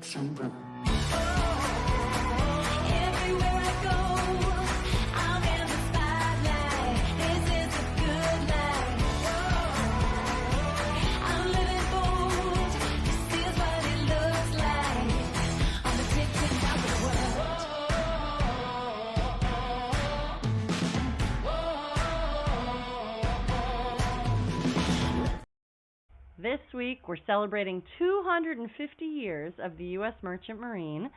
sunburn. This week, we're celebrating 250 years of the U.S. Merchant Marine,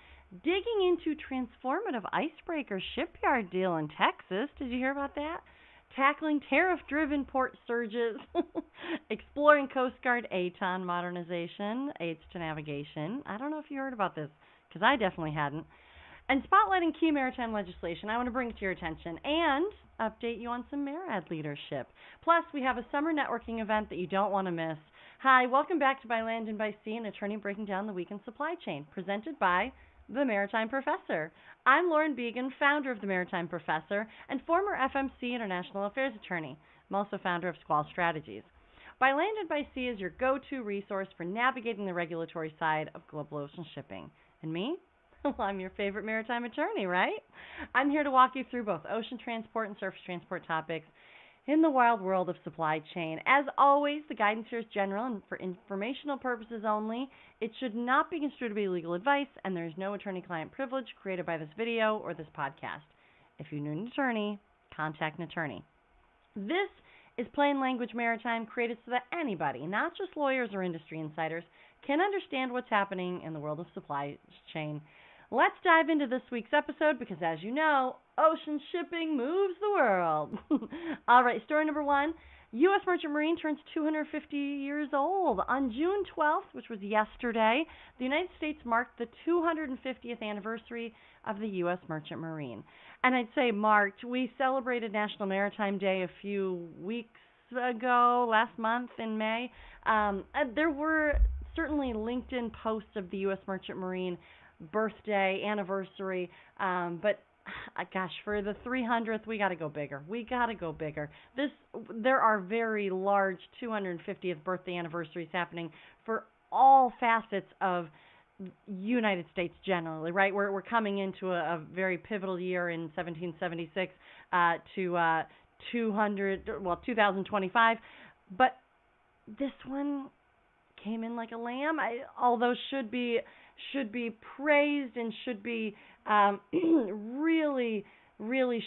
digging into transformative icebreaker shipyard deal in Texas. Did you hear about that? Tackling tariff-driven port surges, exploring Coast Guard ATON modernization, aids to navigation. I don't know if you heard about this, because I definitely hadn't. And spotlighting key maritime legislation. I want to bring it to your attention and update you on some MARAD leadership. Plus, we have a summer networking event that you don't want to miss. Hi, welcome back to By Land and By Sea, an attorney breaking down the week in supply chain, presented by the Maritime Professor. I'm Lauren Beagen, founder of the Maritime Professor and former FMC International Affairs attorney. I'm also founder of Squall Strategies. By Land and By Sea is your go-to resource for navigating the regulatory side of global ocean shipping. And me? Well, I'm your favorite maritime attorney, right? I'm here to walk you through both ocean transport and surface transport topics in the wild world of supply chain. As always, the guidance here is general and for informational purposes only. It should not be construed to be legal advice, and there is no attorney-client privilege created by this video or this podcast. If you need an attorney, contact an attorney. This is plain language maritime, created so that anybody, not just lawyers or industry insiders, can understand what's happening in the world of supply chain. Let's dive into this week's episode because, as you know, ocean shipping moves the world. All right, story number one. U.S. Merchant Marine turns 250 years old. On June 12th, which was yesterday, the United States marked the 250th anniversary of the U.S. Merchant Marine. And I'd say marked. We celebrated National Maritime Day a few weeks ago, last month in May. There were certainly LinkedIn posts of the U.S. Merchant Marine birthday, anniversary, but gosh, for the 300th, we got to go bigger. There are very large 250th birthday anniversaries happening for all facets of United States generally, right? We're coming into a very pivotal year in 1776 to 2025, but this one came in like a lamb. Although should be praised and should be really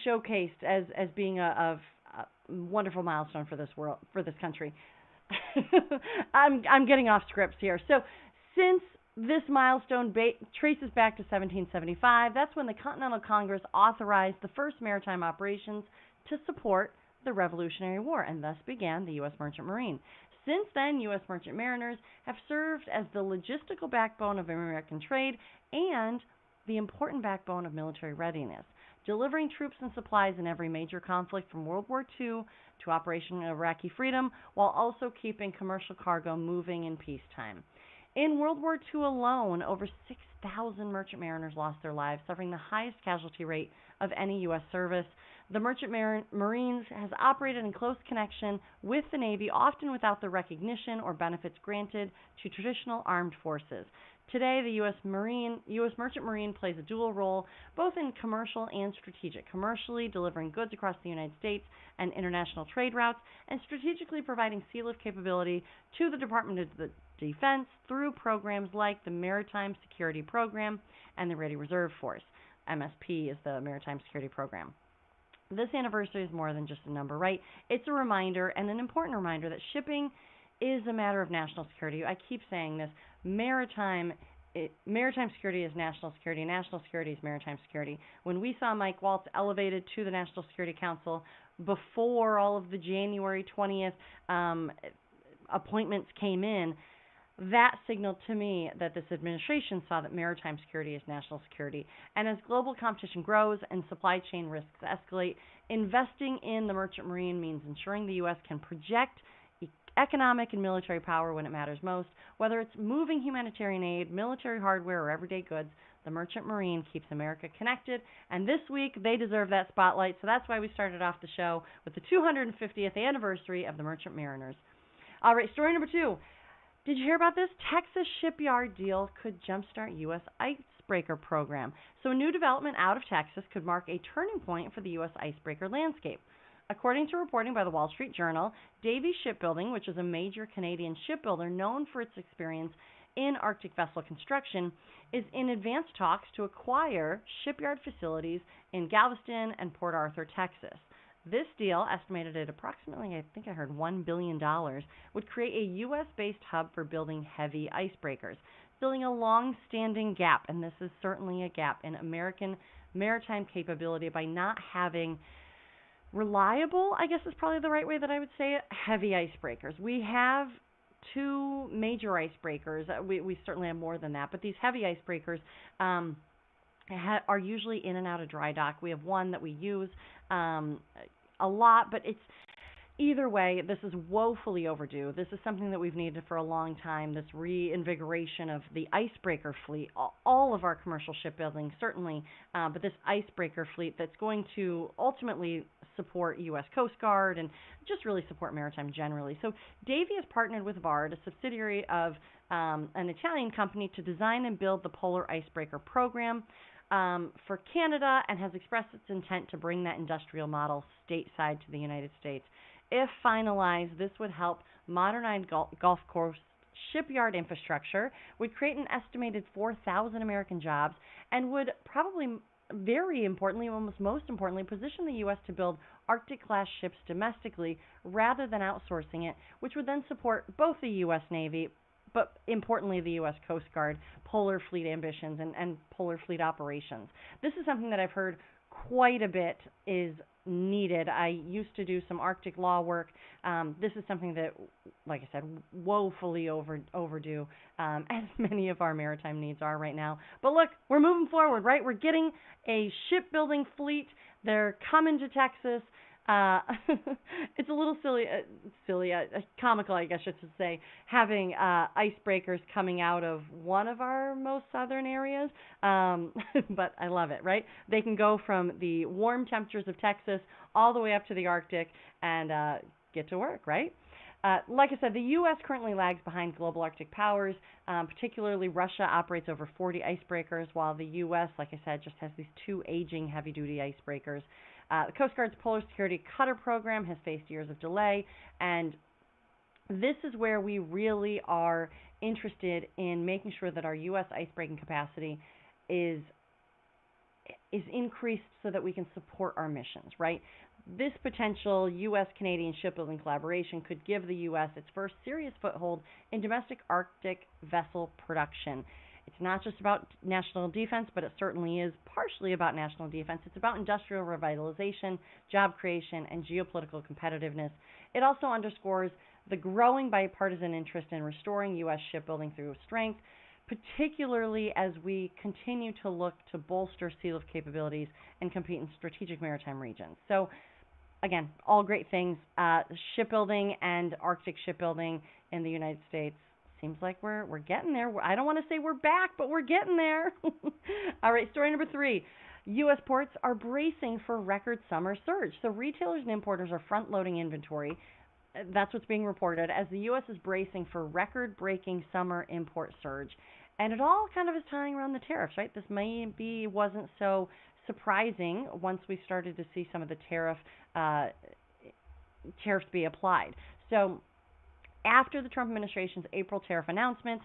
showcased as being a wonderful milestone for this world, for this country. I'm getting off scripts here. So since this milestone traces back to 1775, that's when the Continental Congress authorized the first maritime operations to support the Revolutionary War, and thus began the U.S. Merchant Marine. Since then, U.S. merchant mariners have served as the logistical backbone of American trade and the important backbone of military readiness, delivering troops and supplies in every major conflict from World War II to Operation Iraqi Freedom, while also keeping commercial cargo moving in peacetime. In World War II alone, over 6,000 merchant mariners lost their lives, suffering the highest casualty rate of any U.S. service. The Merchant Marines has operated in close connection with the Navy, often without the recognition or benefits granted to traditional armed forces. Today, the U.S. Merchant Marine plays a dual role, both in commercial and strategic. Commercially, delivering goods across the United States and international trade routes, and strategically providing sea lift capability to the Department of Defense through programs like the Maritime Security Program and the Ready Reserve Force. MSP is the Maritime Security Program. This anniversary is more than just a number, right? It's a reminder, and an important reminder, that shipping is a matter of national security. I keep saying this. Maritime security is national security. National security is maritime security. When we saw Mike Waltz elevated to the National Security Council before all of the January 20th appointments came in, that signaled to me that this administration saw that maritime security is national security. And as global competition grows and supply chain risks escalate, investing in the Merchant Marine means ensuring the U.S. can project economic and military power when it matters most. Whether it's moving humanitarian aid, military hardware, or everyday goods, the Merchant Marine keeps America connected. And this week, they deserve that spotlight. So that's why we started off the show with the 250th anniversary of the Merchant Mariners. All right, story number two. Did you hear about this? Texas shipyard deal could jumpstart U.S. icebreaker program. So a new development out of Texas could mark a turning point for the U.S. icebreaker landscape. According to reporting by the Wall Street Journal, Davie Shipbuilding, which is a major Canadian shipbuilder known for its experience in Arctic vessel construction, is in advanced talks to acquire shipyard facilities in Galveston and Port Arthur, Texas. This deal, estimated at approximately, I think I heard $1 billion, would create a U.S.-based hub for building heavy icebreakers, filling a long-standing gap, and this is certainly a gap in American maritime capability by not having reliable, I guess is probably the right way that I would say it, heavy icebreakers. We have two major icebreakers. We certainly have more than that, but these heavy icebreakers are usually in and out of dry dock. We have one that we use a lot, but it's either way, this is woefully overdue. This is something that we've needed for a long time, this reinvigoration of the icebreaker fleet. All of our commercial shipbuilding, certainly, but this icebreaker fleet that's going to ultimately support U.S. Coast Guard and just really support maritime generally. So Davie has partnered with VARD, a subsidiary of an Italian company, to design and build the Polar Icebreaker program for Canada, and has expressed its intent to bring that industrial model stateside to the United States. If finalized, this would help modernize Gulf Coast shipyard infrastructure, would create an estimated 4,000 American jobs, and would probably, very importantly, almost most importantly, position the U.S. to build Arctic-class ships domestically rather than outsourcing it, which would then support both the U.S. Navy, but importantly the U.S. Coast Guard, polar fleet ambitions, and polar fleet operations. This is something that I've heard quite a bit is needed. I used to do some Arctic law work. This is something that, like I said, woefully overdue, as many of our maritime needs are right now. But look, we're moving forward, right? We're getting a shipbuilding fleet. They're coming to Texas. It's a little silly, comical, I guess I should say, having icebreakers coming out of one of our most southern areas, but I love it, right? They can go from the warm temperatures of Texas all the way up to the Arctic and get to work, right? Like I said, the U.S. currently lags behind global Arctic powers. Particularly, Russia operates over 40 icebreakers, while the U.S., like I said, just has these two aging heavy-duty icebreakers. The Coast Guard's Polar Security Cutter program has faced years of delay, and this is where we really are interested in making sure that our U.S. icebreaking capacity is increased so that we can support our missions, right? This potential U.S.-Canadian shipbuilding collaboration could give the U.S. its first serious foothold in domestic Arctic vessel production. It's not just about national defense, but it certainly is partially about national defense. It's about industrial revitalization, job creation, and geopolitical competitiveness. It also underscores the growing bipartisan interest in restoring U.S. shipbuilding through strength, particularly as we continue to look to bolster sea lift capabilities and compete in strategic maritime regions. So, again, all great things. Shipbuilding and Arctic shipbuilding in the United States seems like we're getting there. I don't want to say we're back, but we're getting there. All right, story number 3. U.S. ports are bracing for record summer surge. So retailers and importers are front-loading inventory. That's what's being reported as the U.S. is bracing for record-breaking summer import surge. And it all kind of is tying around the tariffs, right? This maybe wasn't so surprising once we started to see some of the tariffs be applied. So after the Trump administration's April tariff announcements,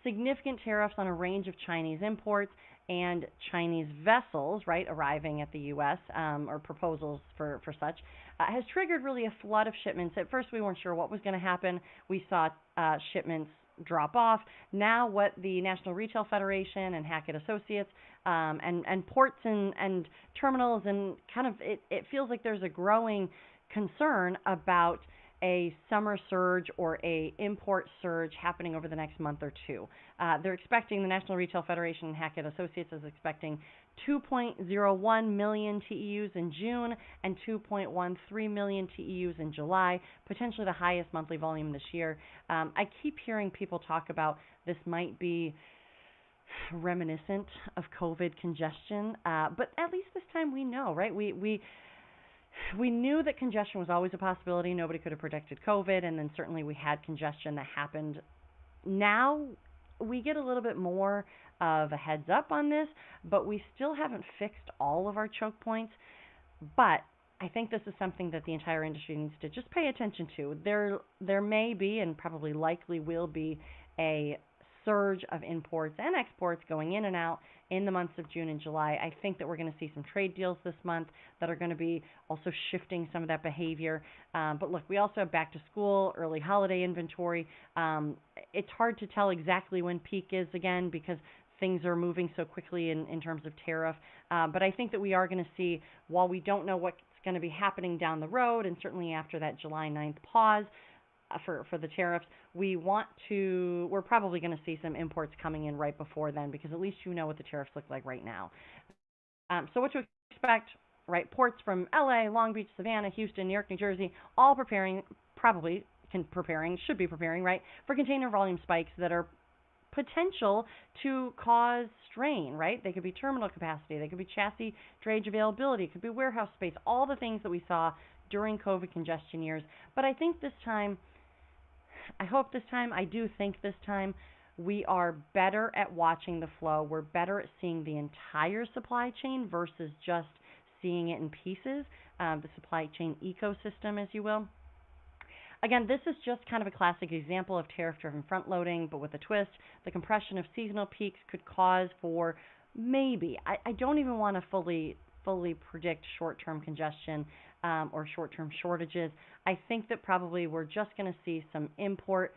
significant tariffs on a range of Chinese imports and Chinese vessels, right, arriving at the U.S., or proposals for such, has triggered really a flood of shipments. At first, we weren't sure what was going to happen. We saw shipments drop off. Now what the National Retail Federation and Hackett Associates and ports and terminals and kind of, it feels like there's a growing concern about a summer surge or a import surge happening over the next month or two. They're expecting, the National Retail Federation and Hackett Associates is expecting 2.01 million TEUs in June and 2.13 million TEUs in July, potentially the highest monthly volume this year. I keep hearing people talk about this might be reminiscent of COVID congestion, but at least this time we know, right? We knew that congestion was always a possibility. Nobody could have predicted COVID, and then certainly we had congestion that happened Now we get a little bit more of a heads up on this, but we still haven't fixed all of our choke points. But I think this is something that the entire industry needs to just pay attention to. There may be, and probably likely will be, a surge of imports and exports going in and out in the months of June and July. I think that we're going to see some trade deals this month that are going to be also shifting some of that behavior. But look, we also have back to school, early holiday inventory. It's hard to tell exactly when peak is again because things are moving so quickly in terms of tariff. But I think that we are going to see, while we don't know what's going to be happening down the road, and certainly after that July 9th pause for the tariffs, we're probably going to see some imports coming in right before then, because at least you know what the tariffs look like right now. So what to expect, right? Ports from LA, Long Beach, Savannah, Houston, New York, New Jersey, all should be preparing, right, for container volume spikes that are potential to cause strain, right? They could be terminal capacity, they could be chassis drayage availability, it could be warehouse space, all the things that we saw during COVID congestion years. But I think this time, I do think this time, we are better at watching the flow. We're better at seeing the entire supply chain versus just seeing it in pieces, the supply chain ecosystem, as you will. Again, this is just kind of a classic example of tariff-driven front-loading, but with a twist. The compression of seasonal peaks could cause for maybe, I don't even want to fully predict short-term congestion or short-term shortages. I think that probably we're just going to see some import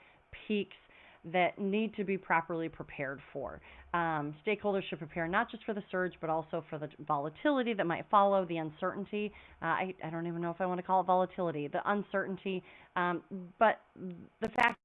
peaks that need to be properly prepared for. Stakeholders should prepare not just for the surge, but also for the volatility that might follow, the uncertainty. I don't even know if I want to call it volatility, the uncertainty. But the fact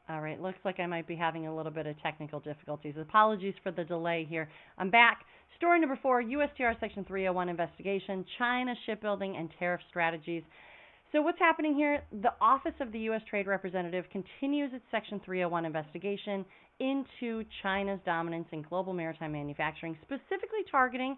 All right, looks like I might be having a little bit of technical difficulties. Apologies for the delay here. I'm back. Story number 4, USTR Section 301 investigation, China shipbuilding and tariff strategies. So what's happening here? The Office of the U.S. Trade Representative continues its Section 301 investigation into China's dominance in global maritime manufacturing, specifically targeting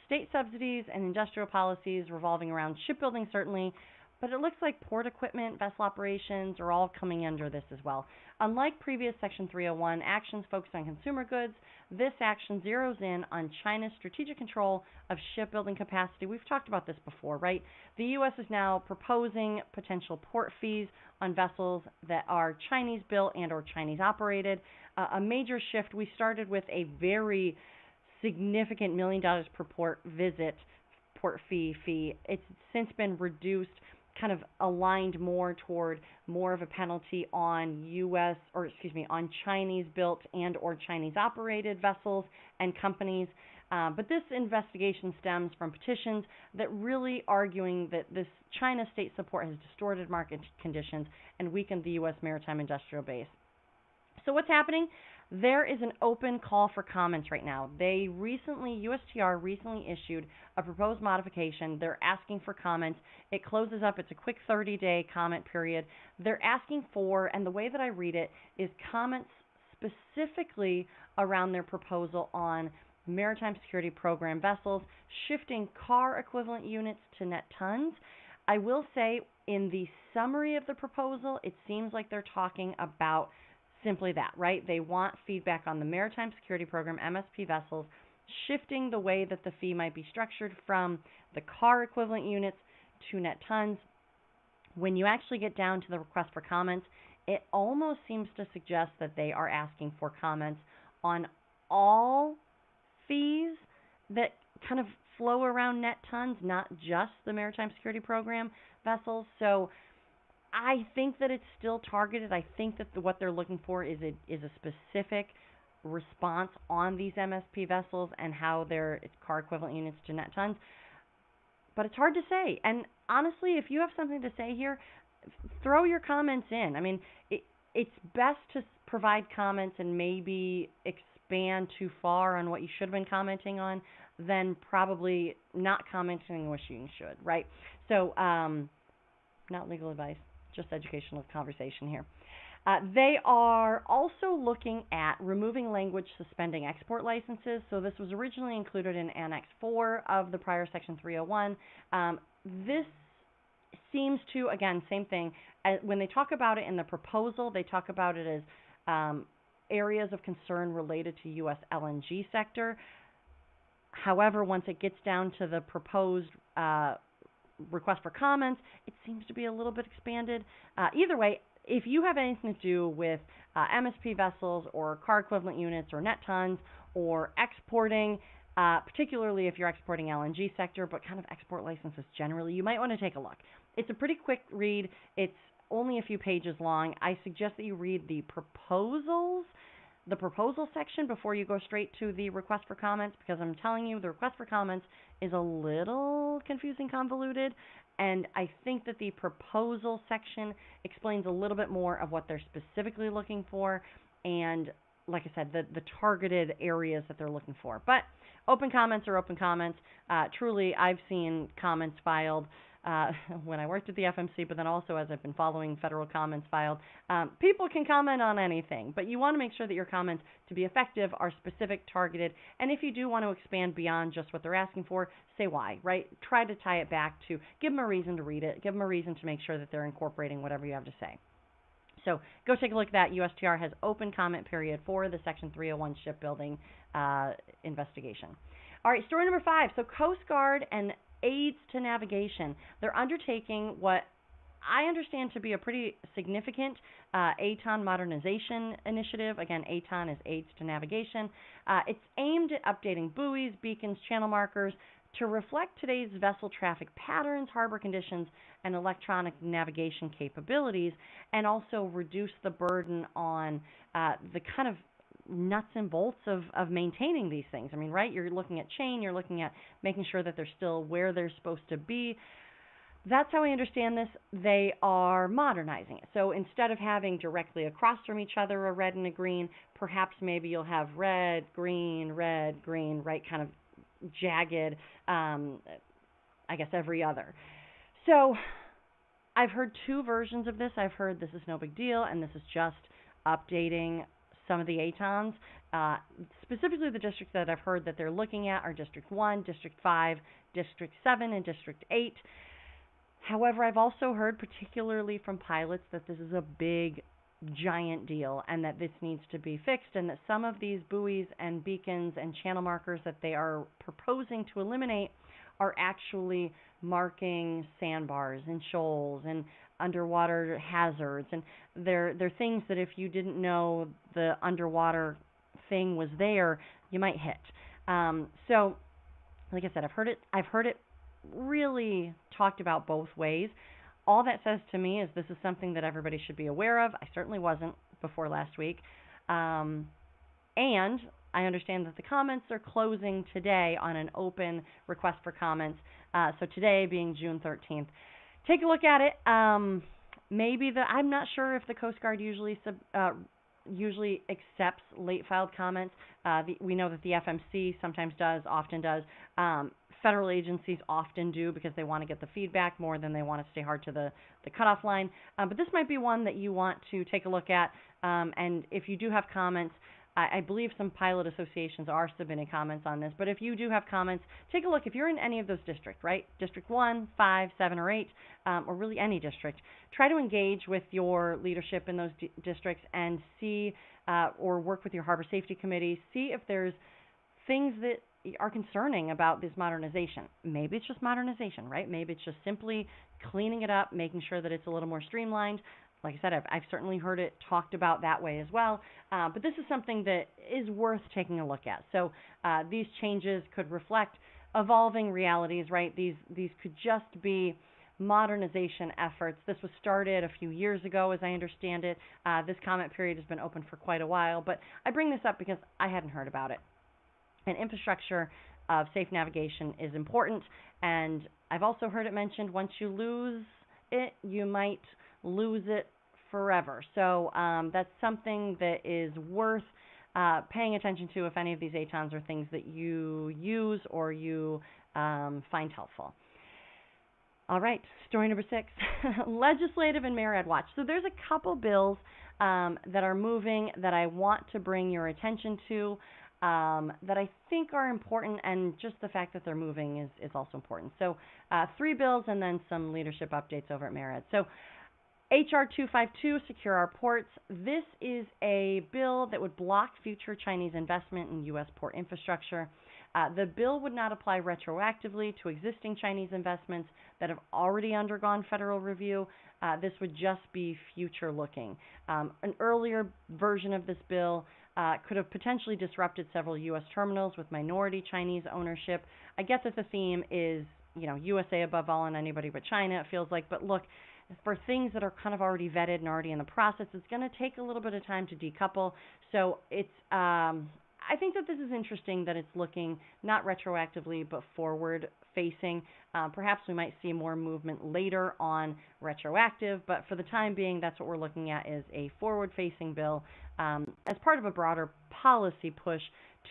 state subsidies and industrial policies revolving around shipbuilding, certainly, but it looks like port equipment, vessel operations are all coming under this as well. Unlike previous Section 301 actions focused on consumer goods, this action zeroes in on China's strategic control of shipbuilding capacity. We've talked about this before, right? The U.S. is now proposing potential port fees on vessels that are Chinese built and or Chinese operated. A major shift. We started with a very significant $1 million per port port fee. It's since been reduced, kind of aligned more toward more of a penalty on on Chinese built and or Chinese operated vessels and companies. But this investigation stems from petitions that really arguing that this China state support has distorted market conditions and weakened the U.S. maritime industrial base. So what's happening? There is an open call for comments right now. USTR recently issued a proposed modification. They're asking for comments. It closes up. It's a quick 30-day comment period. They're asking for, and the way that I read it, is comments specifically around their proposal on Maritime Security Program vessels, shifting car equivalent units to net tons. I will say in the summary of the proposal, it seems like they're talking about simply that, right? They want feedback on the Maritime Security Program, MSP vessels, shifting the way that the fee might be structured from the car equivalent units to net tons. When you actually get down to the request for comments, it almost seems to suggest that they are asking for comments on all fees that kind of flow around net tons, not just the Maritime Security Program vessels. So I think that it's still targeted. I think that what they're looking for is a specific response on these MSP vessels and how they're car equivalent units to net tons. But it's hard to say. And honestly, if you have something to say here, throw your comments in. I mean, it's best to provide comments and maybe expand too far on what you should have been commenting on than probably not commenting what you should, right? So, not legal advice, just educational conversation here. They are also looking at removing language suspending export licenses. So this was originally included in Annex 4 of the prior Section 301. This seems to, again, same thing. When they talk about it in the proposal, they talk about it as areas of concern related to U.S. LNG sector. However, once it gets down to the proposed request for comments, it seems to be a little bit expanded. Either way, if you have anything to do with MSP vessels or car equivalent units or net tons or exporting, particularly if you're exporting LNG sector, but kind of export licenses generally, you might want to take a look. It's a pretty quick read. It's only a few pages long. I suggest that you read the proposal section before you go straight to the request for comments, because I'm telling you, the request for comments is a little confusing, convoluted, and I think that the proposal section explains a little bit more of what they're specifically looking for and, like I said, the targeted areas that they're looking for. But open comments are open comments. Truly, I've seen comments filed when I worked at the FMC, but then also as I've been following federal comments filed. People can comment on anything, but you want to make sure that your comments, to be effective, are specific, targeted, and if you do want to expand beyond just what they're asking for, say why, right? Try to tie it back to, give them a reason to read it, give them a reason to make sure that they're incorporating whatever you have to say. So go take a look at that. USTR has open comment period for the Section 301 shipbuilding investigation. All right, story number 5. So Coast Guard and aids to navigation. They're undertaking what I understand to be a pretty significant ATON modernization initiative. Again, ATON is aids to navigation. It's aimed at updating buoys, beacons, channel markers to reflect today's vessel traffic patterns, harbor conditions, and electronic navigation capabilities, and also reduce the burden on the kind of nuts and bolts of maintaining these things. I mean, right, you're looking at chain, you're looking at making sure that they're still where they're supposed to be. That's how I understand this. They are modernizing it. So instead of having directly across from each other a red and a green, perhaps maybe you'll have red, green, right, kind of jagged, I guess every other. So I've heard two versions of this. I've heard this is no big deal, and this is just updating some of the ATONs. Specifically, the districts that I've heard that they're looking at are District 1, District 5, District 7, and District 8. However, I've also heard, particularly from pilots, that this is a big, giant deal and that this needs to be fixed, and that some of these buoys and beacons and channel markers that they are proposing to eliminate are actually marking sandbars and shoals and underwater hazards, and they're things that if you didn't know the underwater thing was there, you might hit. So, like I said, I've heard it really talked about both ways. All that says to me is this is something that everybody should be aware of. I certainly wasn't before last week. And I understand that the comments are closing today on an open request for comments. So today being June 13th. Take a look at it. Maybe I'm not sure if the Coast Guard usually accepts late filed comments. We know that the FMC sometimes does, often does. Federal agencies often do because they want to get the feedback more than they want to stay hard to the cutoff line. But this might be one that you want to take a look at. And if you do have comments, I believe some pilot associations are submitting comments on this, but if you do have comments, take a look. If you're in any of those districts, right, District 1, 5, 7, or 8, or really any district, try to engage with your leadership in those districts and see, or work with your harbor safety committee, see if there's things that are concerning about this modernization. Maybe it's just modernization, right? Maybe it's just simply cleaning it up, making sure that it's a little more streamlined. Like I said, I've certainly heard it talked about that way as well, but this is something that is worth taking a look at. So these changes could reflect evolving realities, right? These could just be modernization efforts. This was started a few years ago, as I understand it. This comment period has been open for quite a while, but I bring this up because I hadn't heard about it. And infrastructure of safe navigation is important, and I've also heard it mentioned once you lose it, you might lose it forever. So that's something that is worth paying attention to if any of these ATONs are things that you use or you find helpful. All right, story number 6, legislative and MARAD watch. So there's a couple bills that are moving that I want to bring your attention to that I think are important, and just the fact that they're moving is also important. So 3 bills and then some leadership updates over at MARAD. So HR 252, Secure Our Ports. This is a bill that would block future Chinese investment in U.S. port infrastructure. The bill would not apply retroactively to existing Chinese investments that have already undergone federal review. This would just be future looking. An earlier version of this bill could have potentially disrupted several U.S. terminals with minority Chinese ownership. I get that the theme is, USA above all and anybody but China, it feels like. But look, for things that are kind of already vetted and already in the process, it's going to take a little bit of time to decouple. So it's, I think that this is interesting that it's looking not retroactively but forward facing. Perhaps we might see more movement later on retroactive, but for the time being, that's what we're looking at, is a forward-facing bill as part of a broader policy push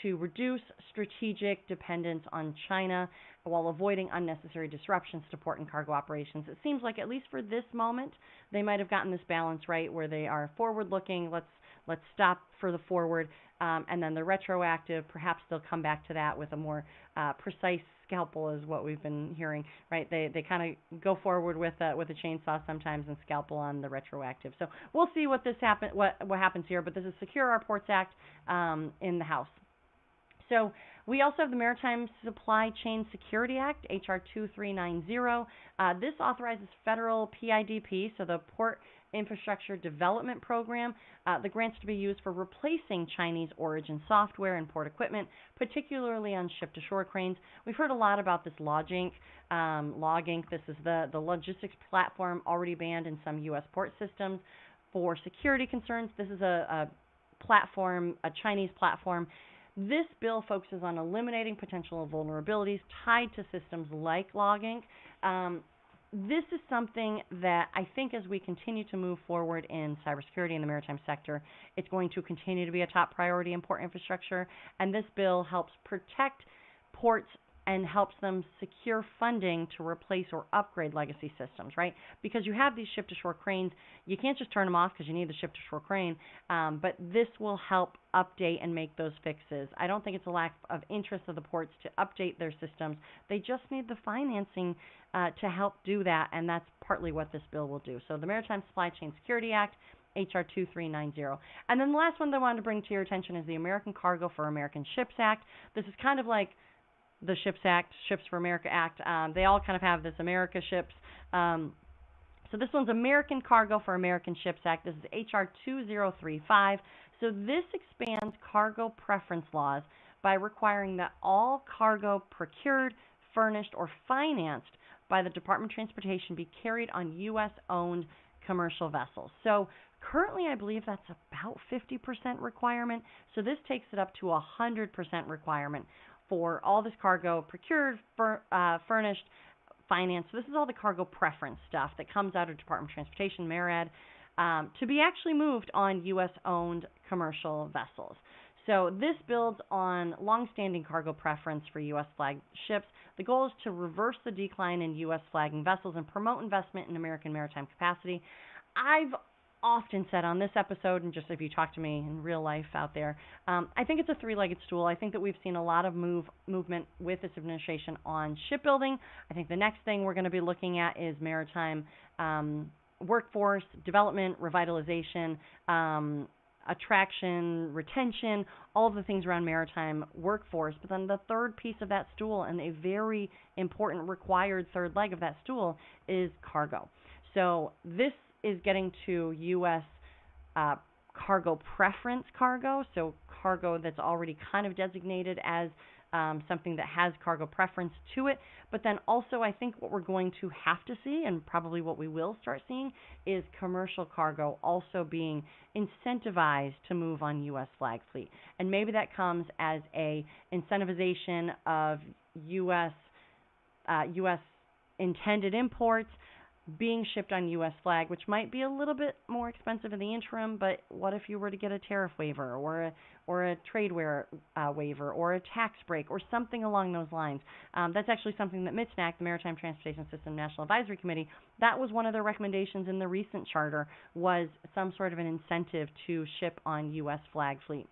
to reduce strategic dependence on China while avoiding unnecessary disruptions to port and cargo operations. It seems like, at least for this moment, they might have gotten this balance right, where they are forward-looking, let's stop for the forward, and then the retroactive, perhaps they'll come back to that with a more precise scalpel, is what we've been hearing, right? They kind of go forward with a chainsaw sometimes and scalpel on the retroactive. So we'll see what happens here, but this is Secure Our Ports Act in the House. So we also have the Maritime Supply Chain Security Act, HR 2390. This authorizes federal PIDP, so the Port Infrastructure Development Program, the grants to be used for replacing Chinese origin software and port equipment, particularly on ship-to-shore cranes. We've heard a lot about this LogInc. This is the logistics platform already banned in some U.S. port systems for security concerns. This is a platform, a Chinese platform. This bill focuses on eliminating potential vulnerabilities tied to systems like LogInc. This is something that I think, as we continue to move forward in cybersecurity in the maritime sector, it's going to continue to be a top priority in port infrastructure, and this bill helps protect ports and helps them secure funding to replace or upgrade legacy systems, right? Because you have these ship-to-shore cranes, you can't just turn them off because you need the ship-to-shore crane, but this will help update and make those fixes. I don't think it's a lack of interest of the ports to update their systems. They just need the financing to help do that, and that's partly what this bill will do. So the Maritime Supply Chain Security Act, HR 2390. And then the last one that I wanted to bring to your attention is the American Cargo for American Ships Act. This is kind of like the Ships Act, Ships for America Act. They all kind of have this America Ships. So this one's American Cargo for American Ships Act. This is HR 2035. So this expands cargo preference laws by requiring that all cargo procured, furnished, or financed by the Department of Transportation be carried on U.S.-owned commercial vessels. So currently, I believe that's about 50% requirement. So this takes it up to 100% requirement for all this cargo procured, furnished, financed. So this is all the cargo preference stuff that comes out of Department of Transportation, MARAD, to be actually moved on U.S.-owned commercial vessels. So this builds on longstanding cargo preference for U.S. flagged ships. The goal is to reverse the decline in U.S. flagging vessels and promote investment in American maritime capacity. I've often said on this episode, and just if you talk to me in real life out there, I think it's a three-legged stool. I think that we've seen a lot of movement with this administration on shipbuilding. I think the next thing we're going to be looking at is maritime workforce development, revitalization, attraction, retention, all of the things around maritime workforce. But then the third piece of that stool, and a very important required third leg of that stool, is cargo. So this is getting to U.S. Cargo preference cargo, so cargo that's already kind of designated as something that has cargo preference to it. But then also I think what we're going to have to see, and probably what we will start seeing, is commercial cargo also being incentivized to move on U.S. flag fleet. And maybe that comes as a incentivization of U.S. intended imports being shipped on U.S. flag, which might be a little bit more expensive in the interim, but what if you were to get a tariff waiver or a trade waiver or a tax break or something along those lines? That's actually something that MTNAC, the Maritime Transportation System National Advisory Committee, that was one of their recommendations in the recent charter, was some sort of an incentive to ship on U.S. flag fleet.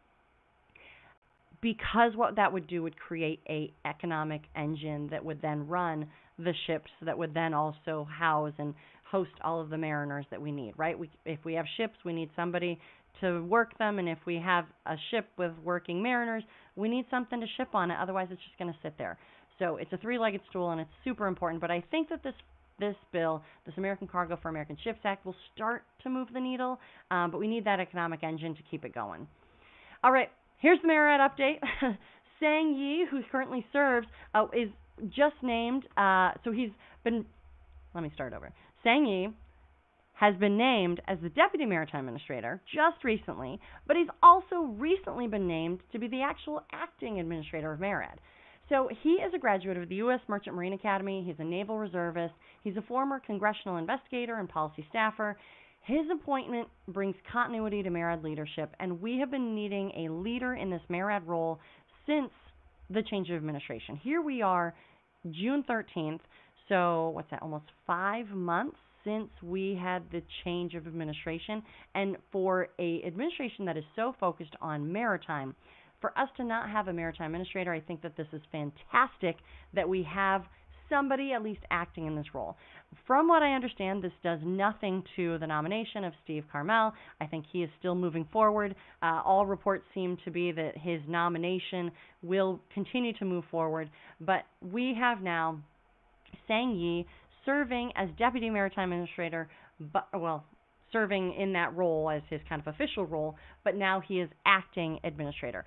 Because what that would do would create a economic engine that would then run the ships, that would then also house and host all of the mariners that we need, right? If we have ships, we need somebody to work them, and if we have a ship with working mariners, we need something to ship on it. Otherwise, it's just going to sit there. So it's a three-legged stool, and it's super important. But I think that this bill, this American Cargo for American Ships Act, will start to move the needle, but we need that economic engine to keep it going. All right, here's the MARAD update. Sang Yi, who currently serves, is just named, so he's been, let me start over. Sang Yi has been named as the Deputy Maritime Administrator just recently, but he's also recently been named to be the actual acting administrator of MARAD. So he is a graduate of the U.S. Merchant Marine Academy. He's a naval reservist. He's a former congressional investigator and policy staffer. His appointment brings continuity to MARAD leadership, and we have been needing a leader in this MARAD role since the change of administration. Here we are, June 13th, so what's that, almost 5 months since we had the change of administration. And for a administration that is so focused on maritime, for us to not have a maritime administrator, I think that this is fantastic that we have somebody at least acting in this role. From what I understand, this does nothing to the nomination of Steve Carmel. I think he is still moving forward. All reports seem to be that his nomination will continue to move forward. But we have now Sang Yi serving as Deputy Maritime Administrator, serving in that role as his kind of official role, but now he is acting administrator.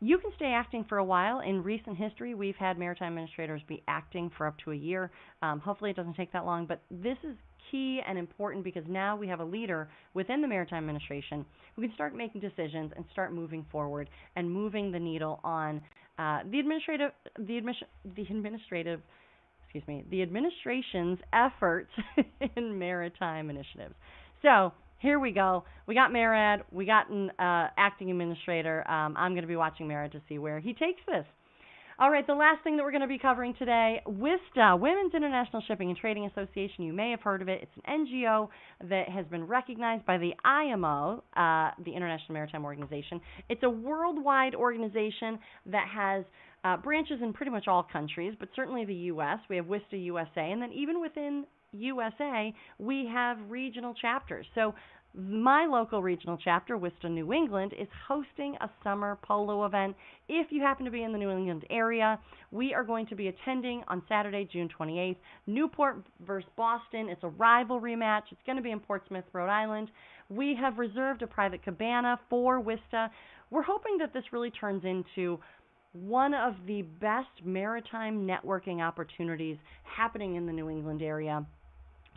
You can stay acting for a while. In recent history, we've had maritime administrators be acting for up to a year. Hopefully it doesn't take that long, but this is key and important because now we have a leader within the Maritime Administration who can start making decisions and start moving forward and moving the needle on the administration's efforts in maritime initiatives. So here we go. We got MARAD. We got an acting administrator. I'm going to be watching MARAD to see where he takes this. All right, the last thing that we're going to be covering today, WISTA, Women's International Shipping and Trading Association. You may have heard of it. It's an NGO that has been recognized by the IMO, the International Maritime Organization. It's a worldwide organization that has branches in pretty much all countries, but certainly the U.S. We have WISTA USA, and then even within USA, we have regional chapters. So my local regional chapter, WISTA New England, is hosting a summer polo event. If you happen to be in the New England area, we are going to be attending on Saturday, June 28th, Newport versus Boston. It's a rivalry match. It's going to be in Portsmouth, Rhode Island. We have reserved a private cabana for WISTA. We're hoping that this really turns into one of the best maritime networking opportunities happening in the New England area.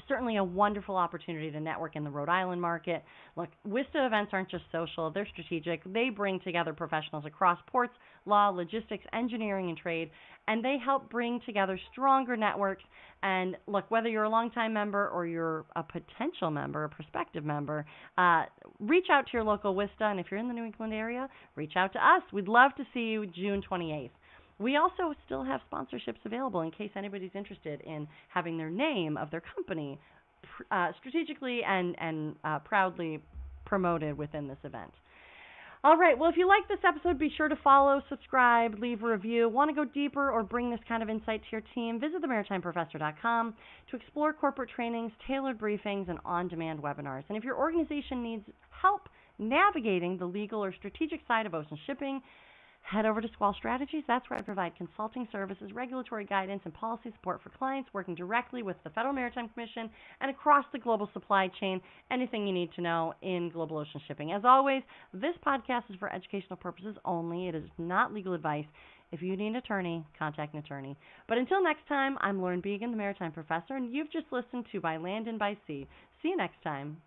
Certainly a wonderful opportunity to network in the Rhode Island market. Look, WISTA events aren't just social, they're strategic. They bring together professionals across ports, law, logistics, engineering, and trade, and they help bring together stronger networks. And look, whether you're a longtime member or you're a potential member, a prospective member, reach out to your local WISTA, and if you're in the New England area, reach out to us. We'd love to see you June 28th. We also still have sponsorships available in case anybody's interested in having their name of their company strategically and proudly promoted within this event. All right. Well, if you like this episode, be sure to follow, subscribe, leave a review. Want to go deeper or bring this kind of insight to your team? Visit themaritimeprofessor.com to explore corporate trainings, tailored briefings, and on-demand webinars. And if your organization needs help navigating the legal or strategic side of ocean shipping, head over to Squall Strategies. That's where I provide consulting services, regulatory guidance, and policy support for clients working directly with the Federal Maritime Commission and across the global supply chain. Anything you need to know in global ocean shipping. As always, this podcast is for educational purposes only. It is not legal advice. If you need an attorney, contact an attorney. But until next time, I'm Lauren Beagen, the Maritime Professor, and you've just listened to By Land and By Sea. See you next time.